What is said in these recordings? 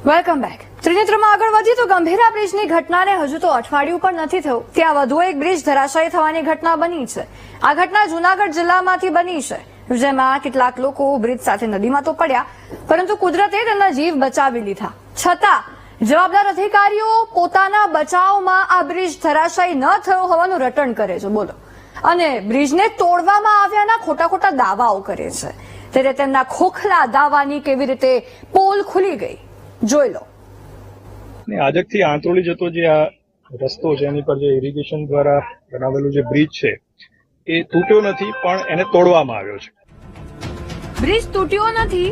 Welcome back. ત્રિનેત્રમાં આગળ વધીએ તો ગંભીરા બ્રિજની ઘટનાને હજુ તો અઠવાડિયું પણ નથી થયું ત્યાં વધુ એક બ્રિજ ધરાશાયી થવાની ઘટના બની છે. આ ઘટના જૂનાગઢ જિલ્લામાંથી બની છે, જેમાં કેટલાક લોકો બ્રિજ સાથે નદીમાં તો પડ્યા, પરંતુ કુદરતે તેમના જીવ બચાવી લીધા. છતાં જવાબદાર અધિકારીઓ પોતાના બચાવમાં આ બ્રિજ ધરાશાયી ન થયો હોવાનું રટણ કરે છે, બોલો, અને બ્રિજને તોડવામાં આવ્યાના ખોટા દાવાઓ કરે છે. ત્યારે તેમના ખોખલા દાવાની કેવી રીતે પોલ ખુલી ગઈ જોઈ લો. આજકથી આંતરોલી જતો જે આ રસ્તો છે એની પર જે ઇરિગેશન દ્વારા બનાવેલું જે બ્રિજ છે એ તૂટ્યો નથી, પણ એને તોડવામાં આવ્યો છે. બ્રિજ તૂટ્યો નથી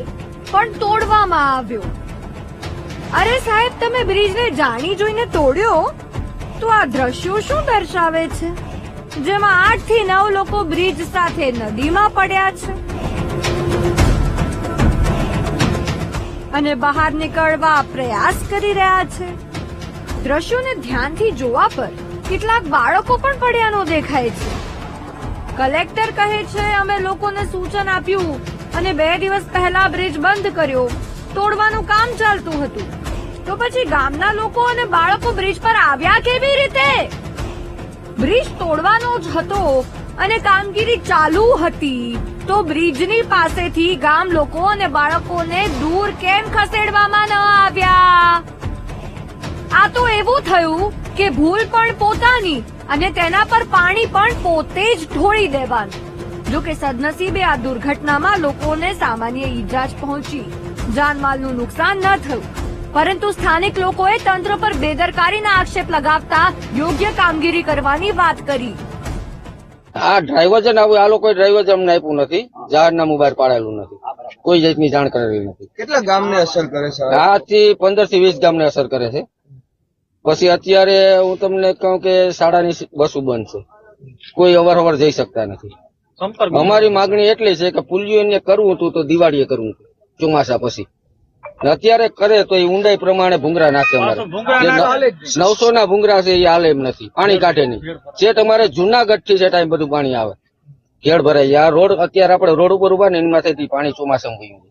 પણ તોડવામાં આવ્યો. અરે સાહેબ, તમે બ્રિજને જાણી જોઈને તોડ્યો તો આ દ્રશ્યો શું દર્શાવે છે, જેમાં 8 થી 9 લોકો બ્રિજ સાથે નદીમાં પડ્યા છે અને બહાર નીકળવા પ્રયાસ કરી રહ્યા છે. દ્રશ્યોને ધ્યાનથી જોવા પર કેટલાક બાળકો પણ પડ્યાનો દેખાય છે. કલેક્ટર કહે છે અમે લોકોને સૂચન આપ્યું અને 2 દિવસ પહેલા બ્રિજ બંધ કર્યો, તોડવાનું કામ ચાલતું હતું. તો પછી ગામના લોકો અને બાળકો બ્રિજ પર આવ્યા કેવી રીતે? બ્રિજ તોડવાનો જ હતો અને કામગીરી ચાલુ હતી તો બ્રિજની પાસેથી ગામ લોકો અને બાળકોને દૂર કેમ ખસેડવામાં ન આવ્યા? આ તો એવું થયું કે ભૂલ પણ પોતાની અને તેના પર પાણી પણ પોતે જ ઢોળી દેવાનું. જો કે સદનસીબે આ દુર્ઘટનામાં લોકોને સામાન્ય ઈજા જ પહોંચી, જાનમાલનું નુકસાન ન થયું, પરંતુ સ્થાનિક લોકોએ તંત્ર પર બેદરકારીના આક્ષેપ લગાવતા યોગ્ય કામગીરી કરવાની વાત કરી. આ ડ્રાઈવર છે ને, આ લોકોએ ડ્રાઈવર અમને આપ્યું નથી, જાહેરનામું બહાર પાડેલું નથી, કોઈ જાતની જાણ કરેલી નથી. કેટલા ગામને અસર કરે છે? આથી 15 થી 20 ગામને અસર કરે છે. પછી અત્યારે હું તમને કહું કે શાળાની બસો બંધ છે, કોઈ અવારનવાર જઈ શકતા નથી. અમારી માગણી એટલી છે કે પુલિયોને કરવું હતું તો દિવાળીએ કરવું હતું, ચોમાસા પછી. અત્યારે કરે તો એ ઊંડાઈ પ્રમાણે ભૂંગરા નાખે. અમારે 900 ના ભૂંગરા છે એ હાલે એમ નથી, પાણી કાઢે નહીં. જે તમારે જુનાગઢ થી છે ટાઈમ બધું પાણી આવે, ઘેડ ભરાય. આ રોડ અત્યારે આપણે રોડ ઉપર ઉભા ને એની માથેથી પાણી ચોમાસામાં ગયું.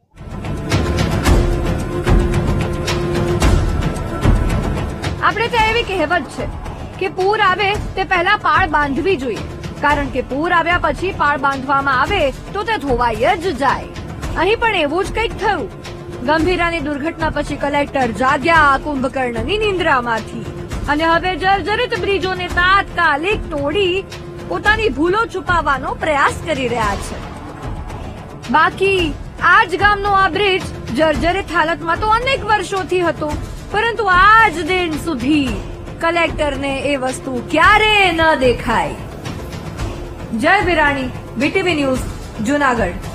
આપણે ત્યાં એવી કહેવત છે કે પૂર આવે તે પહેલા પાળ બાંધવી જોઈએ, કારણ કે પૂર આવ્યા પછી પાળ બાંધવામાં આવે તો તે ધોવાઈ જ જાય. અહીં પણ એવું જ કંઈક થયું. ગંભીરાની દુર્ઘટના પછી કલેક્ટર જાગ્યા કુંભકર્ણની નિંદ્રામાંથી અને હવે જર્જરિત બ્રિજોને તાત્કાલિક તોડી પોતાની ભૂલો છુપાવવાનો પ્રયાસ કરી રહ્યા છે. બાકી આ જ ગામનો આ બ્રિજ જર્જરિત હાલતમાં તો અનેક વર્ષોથી હતો, પરંતુ આજ દિન સુધી કલેક્ટરને એ વસ્તુ ક્યારે ન દેખાય. જય વિરાણી, BTV ન્યૂઝ, જૂનાગઢ.